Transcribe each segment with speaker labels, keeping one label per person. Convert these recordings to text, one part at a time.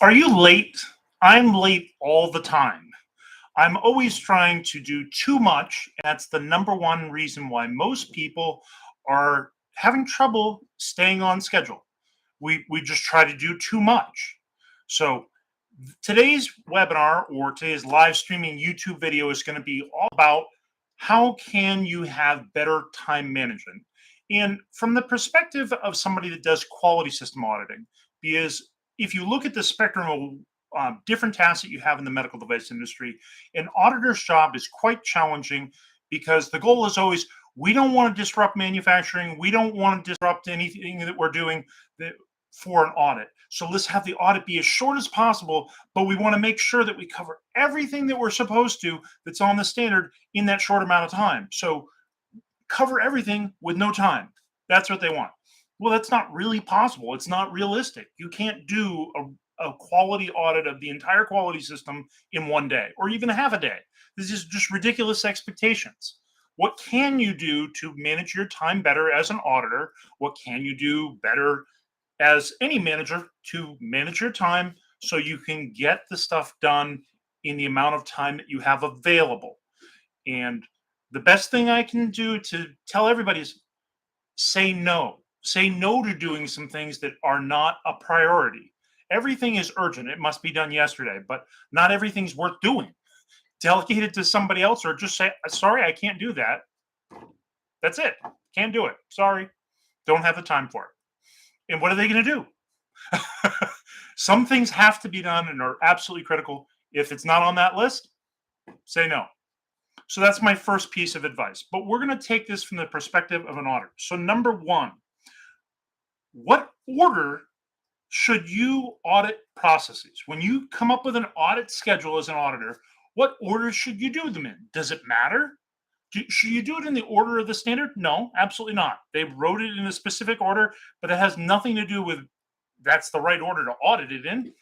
Speaker 1: Are you late? I'm late all the time. I'm always trying to do too much. That's the number one reason why most people are having trouble staying on schedule. We just try to do too much. So today's webinar or today's live streaming YouTube video is going to be all about how can you have better time management. And from the perspective of somebody that does quality system auditing, because if you look at the spectrum of different tasks that you have in the medical device industry, an auditor's job is quite challenging because the goal is always we don't want to disrupt manufacturing. We don't want to disrupt anything that we're doing that, for an audit. So let's have the audit be as short as possible, but we want to make sure that we cover everything that we're supposed to that's on the standard in that short amount of time. So cover everything with no time. That's what they want. Well, that's not really possible. It's not realistic. You can't do a quality audit of the entire quality system in one day or even a half a day. This is just ridiculous expectations. What can you do to manage your time better as an auditor? What can you do better as any manager to manage your time so you can get the stuff done in the amount of time that you have available? And the best thing I can do to tell everybody is say no. Say no to doing some things that are not a priority. Everything is urgent. It must be done yesterday, but not everything's worth doing. Delegate it to somebody else or just say, sorry, I can't do that. That's it. Can't do it. Sorry. Don't have the time for it. And what are they going to do? Some things have to be done and are absolutely critical. If it's not on that list, say no. So that's my first piece of advice. But we're going to take this from the perspective of an auditor. So, number one, what order should you audit processes? When you come up with an audit schedule as an auditor, what order should you do them in? Does it matter? Should you do it in the order of the standard? No, absolutely not. They wrote it in a specific order, but it has nothing to do with that's the right order to audit it in.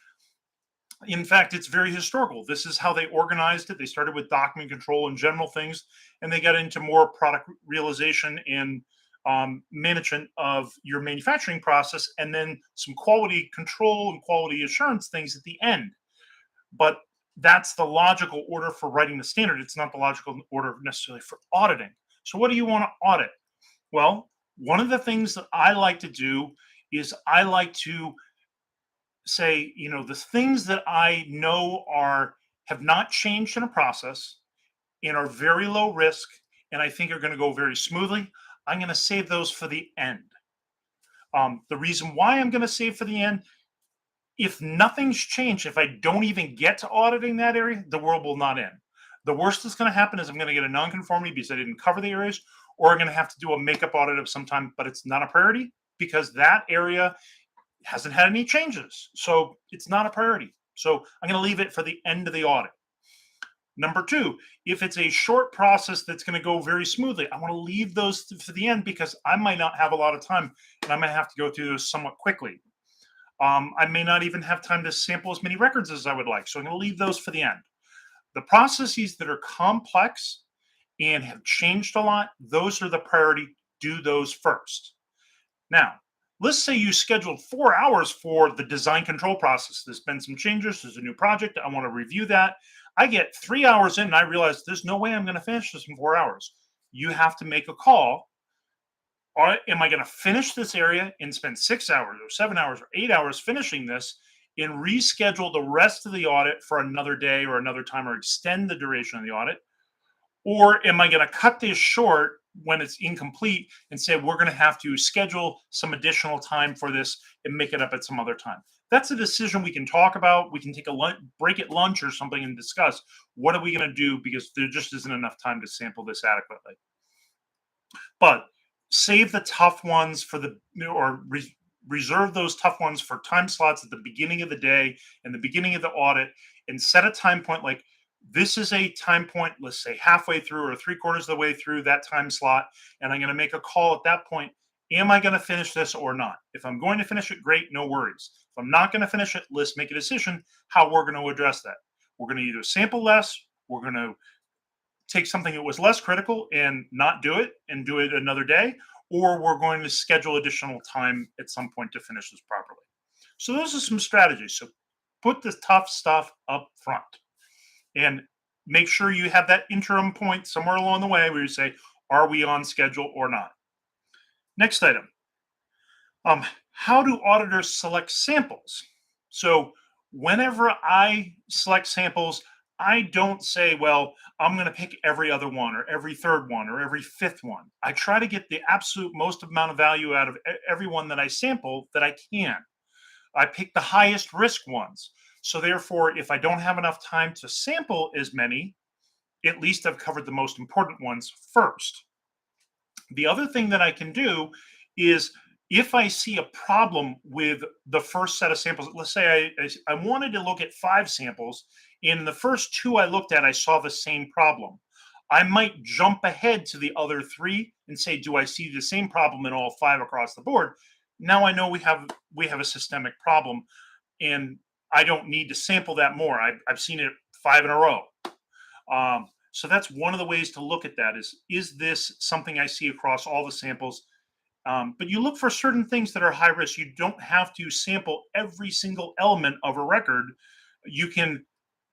Speaker 1: In fact, it's very historical. This is how they organized it. They started with document control and general things, and they got into more product realization and management of your manufacturing process, and then some quality control and quality assurance things at the end. But that's the logical order for writing the standard. It's not the logical order necessarily for auditing. So, what do you want to audit? Well, one of the things that I like to do is I like to say, the things that I know have not changed in a process and are very low risk and I think are going to go very smoothly, I'm going to save those for the end. The reason why I'm going to save for the end, if nothing's changed, if I don't even get to auditing that area, the world will not end. The worst that's going to happen is I'm going to get a nonconformity because I didn't cover the areas, or I'm going to have to do a makeup audit of some time, but it's not a priority because that area hasn't had any changes. So it's not a priority. So I'm going to leave it for the end of the audit. Number two, if it's a short process that's going to go very smoothly, I want to leave those for the end because I might not have a lot of time and I might have to go through those somewhat quickly. I may not even have time to sample as many records as I would like. So I'm going to leave those for the end. The processes that are complex and have changed a lot, those are the priority. Do those first. Now, let's say you scheduled 4 hours for the design control process. There's been some changes. There's a new project. I want to review that. I get 3 hours in and I realize there's no way I'm going to finish this in 4 hours. You have to make a call. All right, am I going to finish this area and spend 6 hours or 7 hours or 8 hours finishing this and reschedule the rest of the audit for another day or another time or extend the duration of the audit? Or am I going to cut this short when it's incomplete and say we're going to have to schedule some additional time for this and make it up at some other time? That's a decision we can talk about. We can take a break at lunch or something and discuss what are we going to do because there just isn't enough time to sample this adequately. But save the tough ones for reserve those tough ones for time slots at the beginning of the day and the beginning of the audit, and set a time point like this is a time point, let's say halfway through or 3/4 of the way through that time slot, and I'm going to make a call at that point. Am I going to finish this or not? If I'm going to finish it, great, no worries. If I'm not going to finish it, let's make a decision how we're going to address that. We're going to either sample less, we're going to take something that was less critical and not do it and do it another day, or we're going to schedule additional time at some point to finish this properly. So those are some strategies. So put the tough stuff up front and make sure you have that interim point somewhere along the way where you say, are we on schedule or not? Next item. How do auditors select samples? So, whenever I select samples, I don't say, well, I'm going to pick every other one or every third one or every fifth one. I try to get the absolute most amount of value out of every one that I sample that I can. I pick the highest risk ones. So, therefore, if I don't have enough time to sample as many, at least I've covered the most important ones first. The other thing that I can do is if I see a problem with the first set of samples, let's say I wanted to look at five samples. In the first two I looked at, I saw the same problem. I might jump ahead to the other three and say, do I see the same problem in all five across the board? Now I know we have a systemic problem, and I don't need to sample that more. I've seen it five in a row. So that's one of the ways to look at that is this something I see across all the samples? But you look for certain things that are high risk. You don't have to sample every single element of a record. You can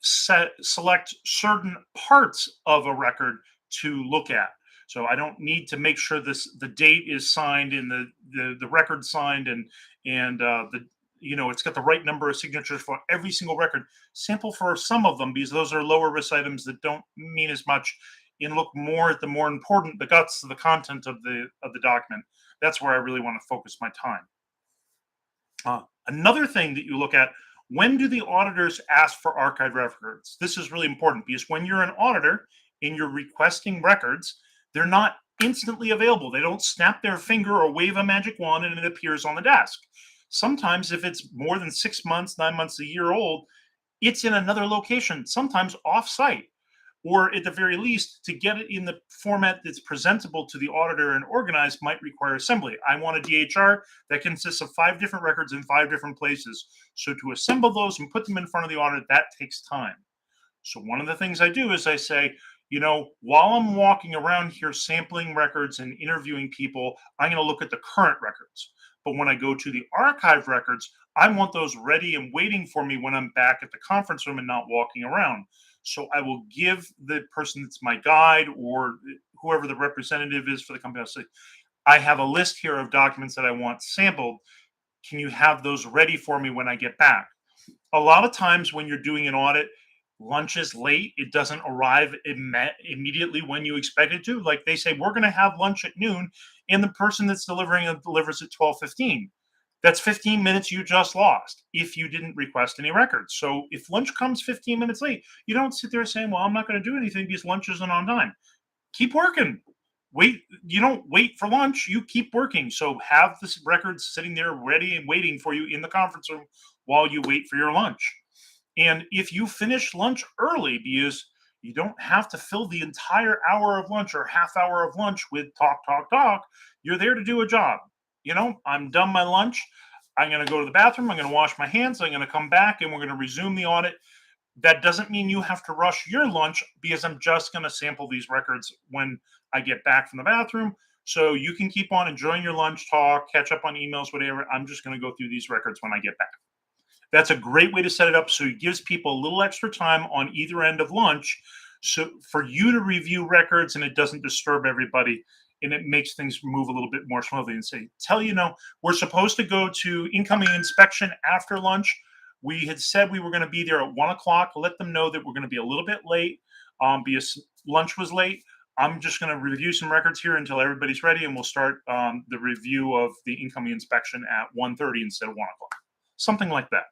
Speaker 1: select certain parts of a record to look at. So I don't need to make sure the date is signed and the record signed and the it's got the right number of signatures for every single record. Sample for some of them because those are lower risk items that don't mean as much, and look more at the more important, the guts of the content of the document. That's where I really want to focus my time. Another thing that you look at, when do the auditors ask for archived records? This is really important because when you're an auditor and you're requesting records, they're not instantly available. They don't snap their finger or wave a magic wand and it appears on the desk. Sometimes, if it's more than 6 months, 9 months, a year old, it's in another location, sometimes off-site, or at the very least, to get it in the format that's presentable to the auditor and organized might require assembly. I want a DHR that consists of 5 different records in 5 different places. So to assemble those and put them in front of the auditor, that takes time. So one of the things I do is I say, while I'm walking around here sampling records and interviewing people, I'm going to look at the current records. But when I go to the archive records, I want those ready and waiting for me when I'm back at the conference room and not walking around. So I will give the person that's my guide or whoever the representative is for the company, I'll say, I have a list here of documents that I want sampled. Can you have those ready for me when I get back? A lot of times when you're doing an audit, lunch is late. It doesn't arrive immediately when you expect it to. Like they say, we're going to have lunch at noon, and the person that's delivering it delivers at 12:15. That's 15 minutes you just lost if you didn't request any records. So if lunch comes 15 minutes late, you don't sit there saying, well, I'm not going to do anything because lunch isn't on time. Keep working. Wait, you don't wait for lunch, you keep working. So have the records sitting there ready and waiting for you in the conference room while you wait for your lunch. And if you finish lunch early, because you don't have to fill the entire hour of lunch or half hour of lunch with talk, talk, talk, you're there to do a job. I'm done my lunch. I'm going to go to the bathroom. I'm going to wash my hands. I'm going to come back and we're going to resume the audit. That doesn't mean you have to rush your lunch because I'm just going to sample these records when I get back from the bathroom. So you can keep on enjoying your lunch talk, catch up on emails, whatever. I'm just going to go through these records when I get back. That's a great way to set it up so it gives people a little extra time on either end of lunch so for you to review records and it doesn't disturb everybody and it makes things move a little bit more smoothly and say, we're supposed to go to incoming inspection after lunch. We had said we were going to be there at 1 o'clock. Let them know that we're going to be a little bit late because lunch was late. I'm just going to review some records here until everybody's ready, and we'll start the review of the incoming inspection at 1:30 instead of 1 o'clock. Something like that.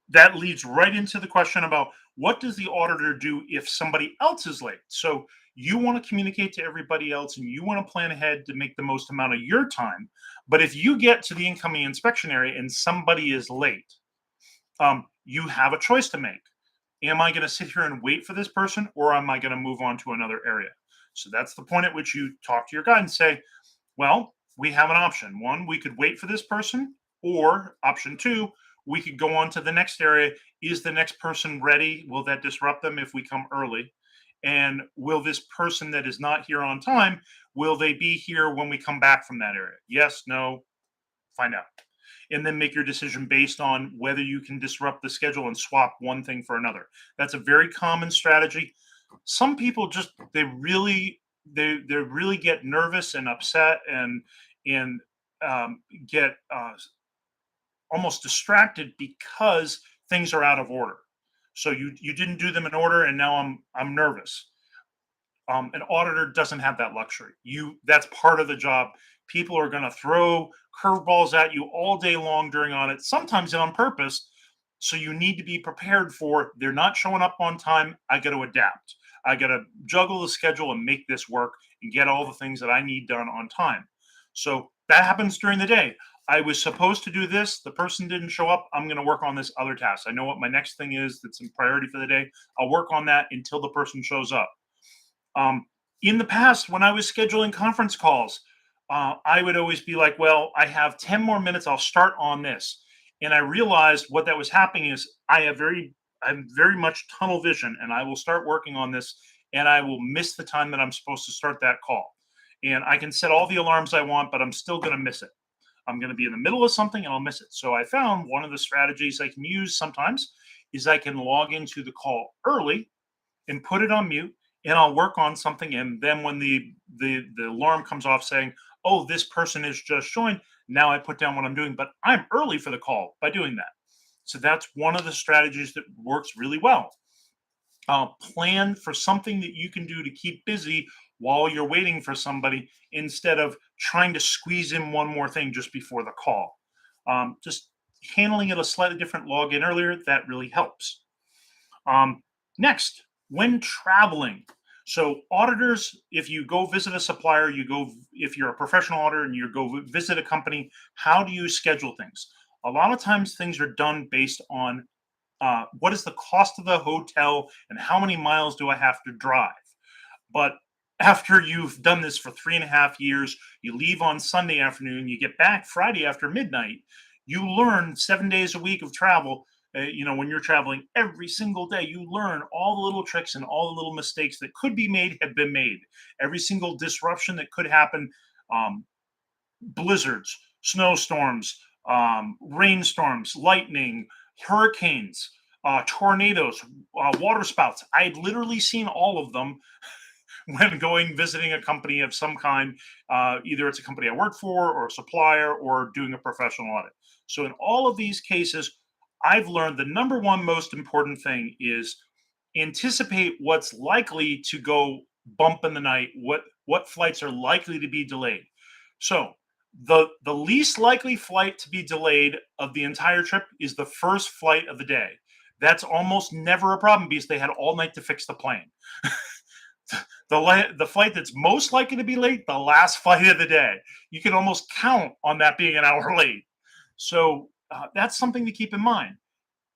Speaker 1: That leads right into the question about what does the auditor do if somebody else is late? So you want to communicate to everybody else and you want to plan ahead to make the most amount of your time. But if you get to the incoming inspection area and somebody is late, you have a choice to make. Am I going to sit here and wait for this person or am I going to move on to another area? So that's the point at which you talk to your guide and say, well, we have an option. One, we could wait for this person, or option two, we could go on to the next area. Is the next person ready? Will that disrupt them if we come early? And will this person that is not here on time, will they be here when we come back from that area? Yes, no, find out. and then make your decision based on whether you can disrupt the schedule and swap one thing for another. That's a very common strategy. Some people just they really get nervous and upset and get almost distracted because things are out of order. So you didn't do them in order, and now I'm nervous. An auditor doesn't have that luxury. That's part of the job. People are going to throw curveballs at you all day long during audit, sometimes on purpose. So you need to be prepared for they're not showing up on time. I got to adapt. I got to juggle the schedule and make this work and get all the things that I need done on time. So that happens during the day. I was supposed to do this. The person didn't show up. I'm going to work on this other task. I know what my next thing is that's in priority for the day. I'll work on that until the person shows up. Um, in the past, when I was scheduling conference calls, I would always be like, well, I have 10 more minutes. I'll start on this. And I realized what that was happening is I'm very much tunnel vision, and I will start working on this and I will miss the time that I'm supposed to start that call. And I can set all the alarms I want, but I'm still going to miss it. I'm going to be in the middle of something and I'll miss it. So I found one of the strategies I can use sometimes is I can log into the call early and put it on mute, and I'll work on something. And then when the alarm comes off saying, "Oh, this person is just joined," now I put down what I'm doing, but I'm early for the call by doing that. So that's one of the strategies that works really well. Plan for something that you can do to keep busy while you're waiting for somebody instead of trying to squeeze in one more thing just before the call. Just handling it a slightly different login earlier, that really helps. Um, Next, when traveling. So auditors, if you go visit a supplier, if you're a professional auditor and you go visit a company, how do you schedule things? A lot of times things are done based on what is the cost of the hotel and how many miles do I have to drive? But after you've done this for 3.5 years, you leave on Sunday afternoon, you get back Friday after midnight, you learn 7 days a week of travel. When you're traveling every single day, you learn all the little tricks and all the little mistakes that could be made have been made. Every single disruption that could happen, um, blizzards, snowstorms, rainstorms, lightning, hurricanes, tornadoes, water spouts. I'd literally seen all of them when going visiting a company of some kind. Either it's a company I work for, or a supplier, or doing a professional audit. So in all of these cases, I've learned the number one most important thing is anticipate what's likely to go bump in the night, what flights are likely to be delayed. So the least likely flight to be delayed of the entire trip is the first flight of the day. That's almost never a problem because they had all night to fix the plane. The flight that's most likely to be late, the last flight of the day. You can almost count on that being an hour late. So that's something to keep in mind.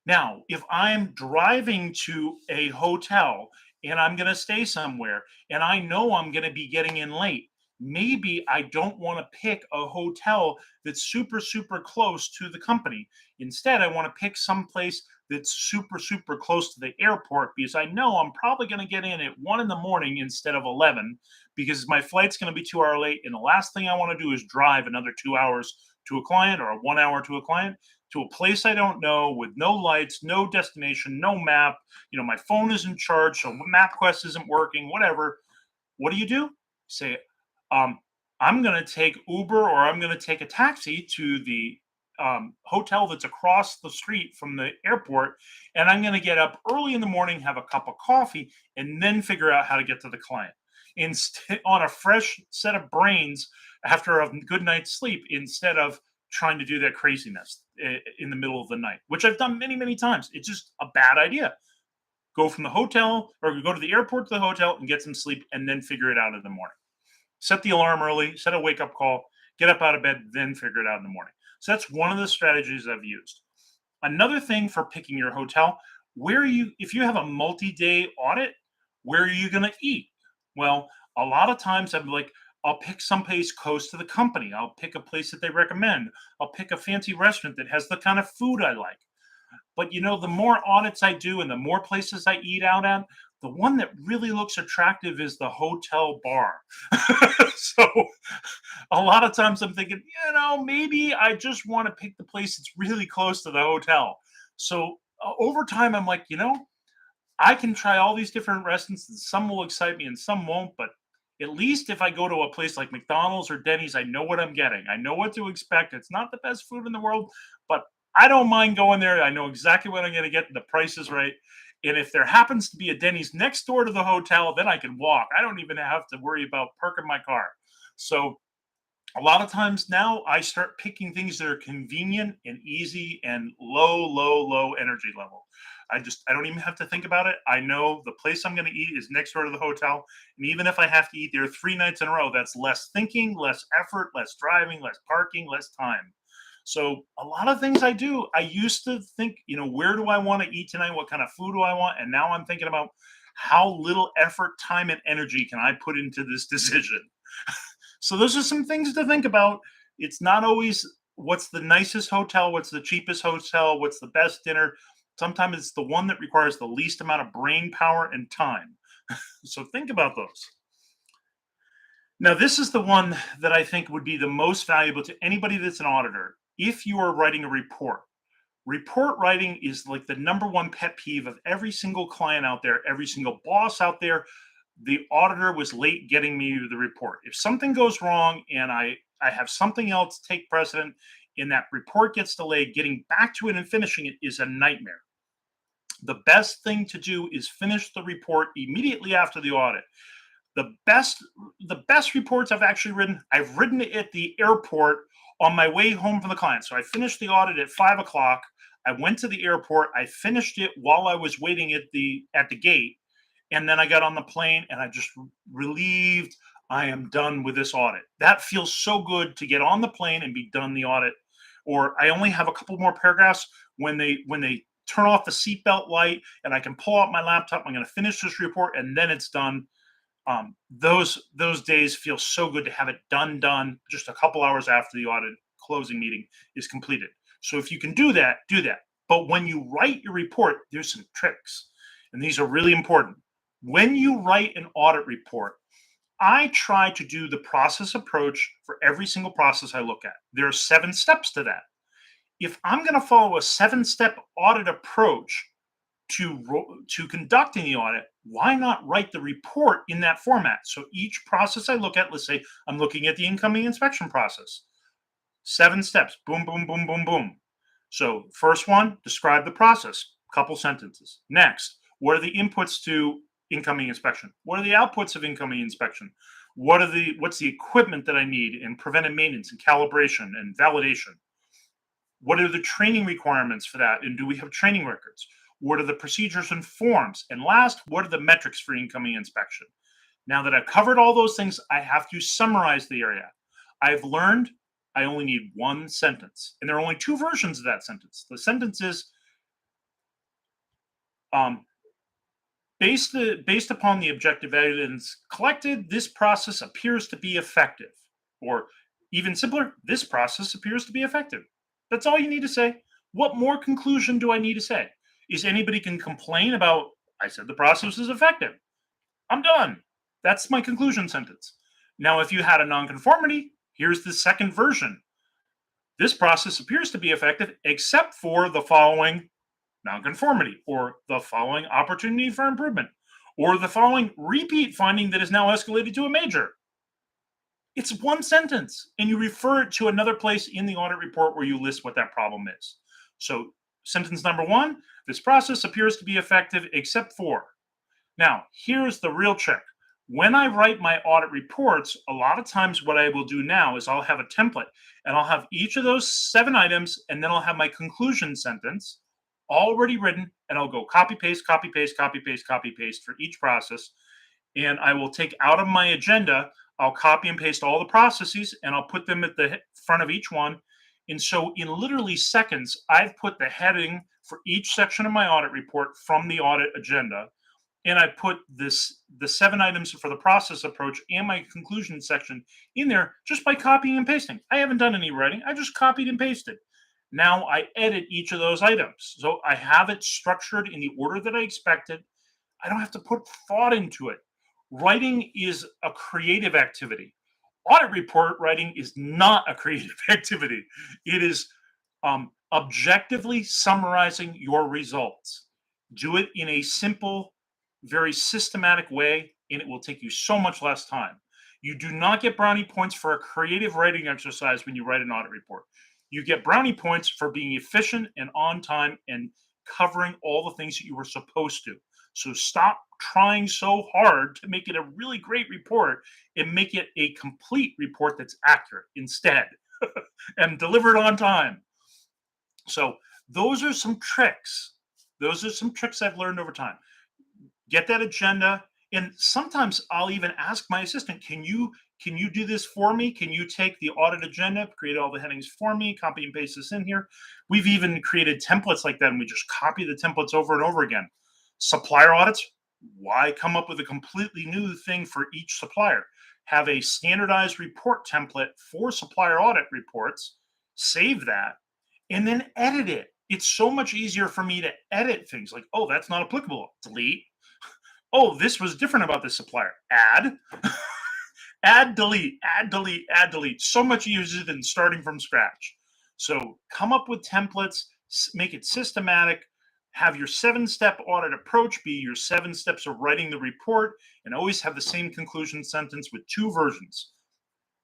Speaker 1: Now, if I'm driving to a hotel and I'm going to stay somewhere and I know I'm going to be getting in late, maybe I don't want to pick a hotel that's super, super close to the company. Instead, I want to pick some place that's super, super close to the airport because I know I'm probably going to get in at 1 in the morning instead of 11 because my flight's going to be 2 hours late. And the last thing I want to do is drive another 2 hours to a client or 1 hour to a client to a place I don't know with no lights, no destination, no map. My phone isn't charged, so MapQuest isn't working, whatever. What do? Say, um, I'm going to take Uber or I'm going to take a taxi to the hotel that's across the street from the airport, and I'm going to get up early in the morning, have a cup of coffee, and then figure out how to get to the client. Instead, on a fresh set of brains after a good night's sleep, instead of trying to do that craziness in the middle of the night, which I've done many, many times. It's just a bad idea. Go from the hotel or go to the airport to the hotel and get some sleep and then figure it out in the morning. Set the alarm early, set a wake up call, get up out of bed, then figure it out in the morning. So that's one of the strategies I've used. Another thing for picking your hotel, if you have a multi-day audit, where are you going to eat? Well, a lot of times I'm like, I'll pick some place close to the company. I'll pick a place that they recommend. I'll pick a fancy restaurant that has the kind of food I like. But the more audits I do and the more places I eat out at, The one that really looks attractive is the hotel bar. So a lot of times I'm thinking, maybe I just want to pick the place that's really close to the hotel. So over time, I'm like, I can try all these different restaurants and some will excite me and some won't. But at least if I go to a place like McDonald's or Denny's, I know what I'm getting. I know what to expect. It's not the best food in the world, but I don't mind going there. I know exactly what I'm going to get. The price is right. And if there happens to be a Denny's next door to the hotel, then I can walk. I don't even have to worry about parking my car. So a lot of times now I start picking things that are convenient and easy and low energy level. I don't even have to think about it. I know the place I'm going to eat is next door to the hotel. And even if I have to eat there 3 nights in a row, that's less thinking, less effort, less driving, less parking, less time. So a lot of things I do, I used to think, where do I want to eat tonight? What kind of food do I want? And now I'm thinking about how little effort, time, and energy can I put into this decision? So those are some things to think about. It's not always what's the nicest hotel, what's the cheapest hotel, what's the best dinner. Sometimes it's the one that requires the least amount of brain power and time. So think about those. Now, this is the one that I think would be the most valuable to anybody that's an auditor. If you are writing a report writing is like the number one pet peeve of every single client out there, every single boss out there. The auditor was late getting me the report. If something goes wrong and I have something else take precedent and that report gets delayed, getting back to it and finishing it is a nightmare. The best thing to do is finish the report immediately after the audit. The best the best reports I've written it at the airport on my way home from the client. So I finished the audit at 5 o'clock. I went to the airport. I finished it while I was waiting at the gate, and then I got on the plane and I just relieved. I am done with this audit. That feels so good to get on the plane and be done the audit. Or I only have a couple more paragraphs when they turn off the seatbelt light and I can pull out my laptop. I'm going to finish this report and then it's done. Those days feel so good to have it done just a couple hours after the audit closing meeting is completed. So if you can do that, do that. But when you write your report, there's some tricks, and these are really important. When you write an audit report, I try to do the process approach for every single process I look at. There are 7 steps to that. If I'm going to follow a 7-step audit approach to conducting the audit, why not write the report in that format? So each process I look at, let's say I'm looking at the incoming inspection process, 7 steps, boom, boom, boom, boom, boom. So first one, describe the process, couple sentences. Next, what are the inputs to incoming inspection? What are the outputs of incoming inspection? What's the equipment that I need in preventive maintenance and calibration and validation? What are the training requirements for that? And do we have training records? What are the procedures and forms? And last, what are the metrics for incoming inspection? Now that I've covered all those things, I have to summarize the area. I've learned I only need one sentence. And there are only 2 versions of that sentence. The sentence is um, based upon the objective evidence collected, this process appears to be effective. Or even simpler, this process appears to be effective. That's all you need to say. What more conclusion do I need to say? Is anybody can complain about, I said the process is effective. I'm done. That's my conclusion sentence. Now, if you had a nonconformity, here's the second version. This process appears to be effective except for the following nonconformity, or the following opportunity for improvement, or the following repeat finding that is now escalated to a major. It's one sentence, and you refer it to another place in the audit report where you list what that problem is. So, sentence number 1, this process appears to be effective except for. Now, here's the real trick. When I write my audit reports, a lot of times what I will do now is I'll have a template and I'll have each of those 7 items, and then I'll have my conclusion sentence already written, and I'll go copy, paste, copy, paste, copy, paste, copy, paste for each process. And I will take out of my agenda, I'll copy and paste all the processes and I'll put them at the front of each one. And so in literally seconds, I've put the heading for each section of my audit report from the audit agenda. And I put the 7 items for the process approach and my conclusion section in there just by copying and pasting. I haven't done any writing. I just copied and pasted. Now I edit each of those items. So I have it structured in the order that I expected. I don't have to put thought into it. Writing is a creative activity. Audit report writing is not a creative activity. It is objectively summarizing your results. Do it in a simple, very systematic way, and it will take you so much less time. You do not get brownie points for a creative writing exercise when you write an audit report. You get brownie points for being efficient and on time and covering all the things that you were supposed to. So stop trying so hard to make it a really great report and make it a complete report that's accurate instead and deliver it on time. So those are some tricks. Those are some tricks I've learned over time. Get that agenda, and sometimes I'll even ask my assistant, can you do this for me? Can you take the audit agenda, create all the headings for me, copy and paste this in here? We've even created templates like that, and we just copy the templates over and over again. Supplier audits, why come up with a completely new thing for each supplier? Have a standardized report template for supplier audit reports, save that, and then edit it. It's so much easier for me to edit things like, oh, that's not applicable, delete. Oh, this was different about this supplier, add. Add, delete, add, delete, add, delete. So much easier than starting from scratch. So come up with templates, make it systematic, have your 7-step audit approach be your 7 steps of writing the report, and always have the same conclusion sentence with 2 versions.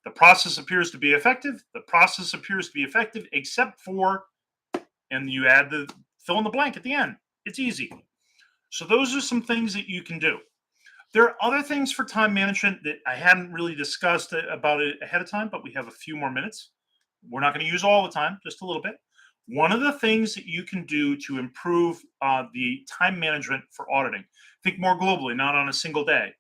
Speaker 1: The process appears to be effective. The process appears to be effective, except for, and you add the fill in the blank at the end. It's easy. So those are some things that you can do. There are other things for time management that I hadn't really discussed about it ahead of time, but we have a few more minutes. We're not going to use all the time, just a little bit. One of the things that you can do to improve the time management for auditing, think more globally, not on a single day.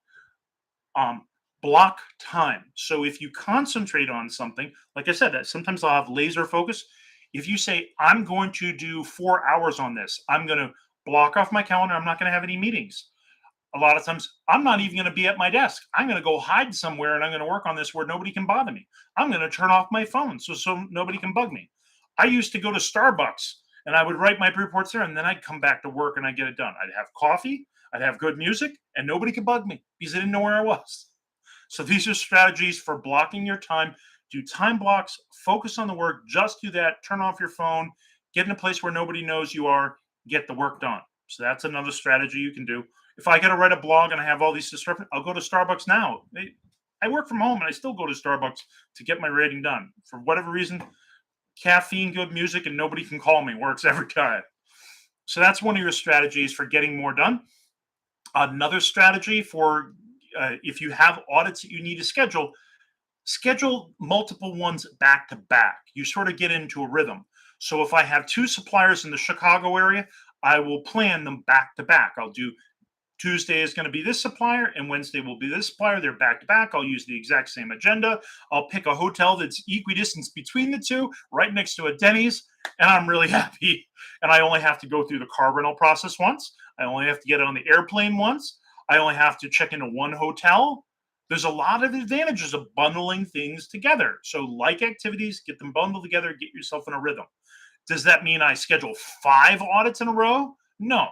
Speaker 1: Block time. So if you concentrate on something, like I said, that sometimes I'll have laser focus. If you say, I'm going to do 4 hours on this, I'm going to block off my calendar. I'm not going to have any meetings. A lot of times, I'm not even going to be at my desk. I'm going to go hide somewhere and I'm going to work on this where nobody can bother me. I'm going to turn off my phone so nobody can bug me. I used to go to Starbucks and I would write my reports there, and then I'd come back to work and I'd get it done. I'd have coffee, I'd have good music, and nobody could bug me because I didn't know where I was. So these are strategies for blocking your time. Do time blocks, focus on the work, just do that, turn off your phone, get in a place where nobody knows you are, get the work done. So that's another strategy you can do. If I got to write a blog and I have all these distractions, I'll go to Starbucks now. I work from home and I still go to Starbucks to get my writing done. For whatever reason, caffeine, good music, and nobody can call me works every time. So that's one of your strategies for getting more done. Another strategy for if you have audits that you need to schedule multiple ones back to back. You sort of get into a rhythm. So if I have 2 suppliers in the Chicago area, I will plan them back to back. I'll do Tuesday is going to be this supplier and Wednesday will be this supplier. They're back to back. I'll use the exact same agenda. I'll pick a hotel that's equidistant between the 2, right next to a Denny's, and I'm really happy. And I only have to go through the car rental process once. I only have to get on the airplane once. I only have to check into one hotel. There's a lot of advantages of bundling things together. So, like activities, get them bundled together, get yourself in a rhythm. Does that mean I schedule 5 audits in a row? No,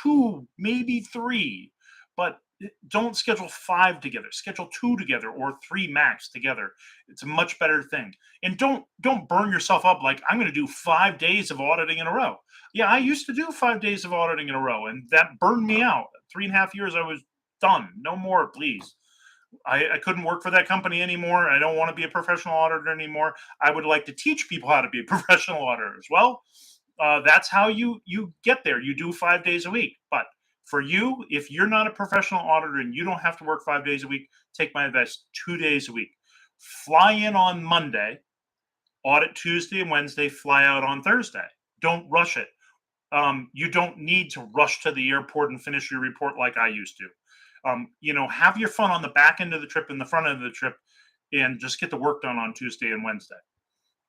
Speaker 1: 2, maybe 3, but don't schedule 5 together. Schedule 2 together or 3 max together. It's a much better thing. And don't burn yourself up like I'm going to do 5 days of auditing in a row. Yeah, I used to do 5 days of auditing in a row, and that burned me out. 3.5 years, I was done. No more, please. I couldn't work for that company anymore. I don't want to be a professional auditor anymore. I would like to teach people how to be a professional auditor as well. That's how you get there. You do 5 days a week. But for you, if you're not a professional auditor and you don't have to work 5 days a week, take my advice: 2 days a week. Fly in on Monday, audit Tuesday and Wednesday, fly out on Thursday. Don't rush it. You don't need to rush to the airport and finish your report like I used to. Have your fun on the back end of the trip and the front end of the trip, and just get the work done on Tuesday and Wednesday.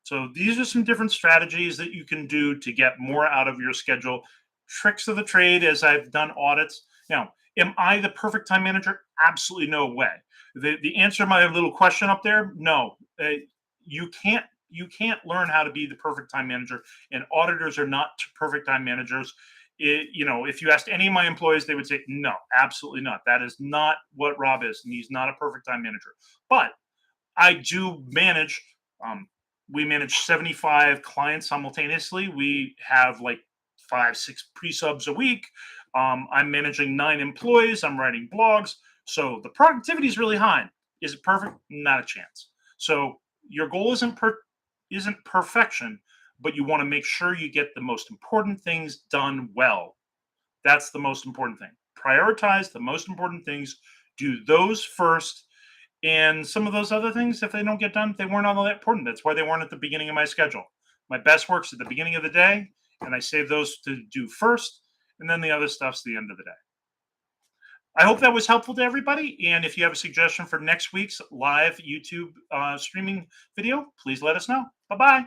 Speaker 1: So these are some different strategies that you can do to get more out of your schedule. Tricks of the trade as I've done audits. Now, am I the perfect time manager? Absolutely no way. The answer to my little question up there, no. You can't learn how to be the perfect time manager, and auditors are not perfect time managers. If you asked any of my employees, they would say, no, absolutely not. That is not what Rob is. And he's not a perfect time manager. But I do manage. Um, we manage 75 clients simultaneously. We have like 5, 6 pre-subs a week. I'm managing 9 employees. I'm writing blogs. So the productivity is really high. Is it perfect? Not a chance. So your goal isn't perfection, but you want to make sure you get the most important things done well. That's the most important thing. Prioritize the most important things. Do those first, and some of those other things, if they don't get done, they weren't all that important. That's why they weren't at the beginning of my schedule. My best work's at the beginning of the day, and I save those to do first, and then the other stuff's the end of the day. I hope that was helpful to everybody. And if you have a suggestion for next week's live YouTube streaming video, please let us know. Bye bye.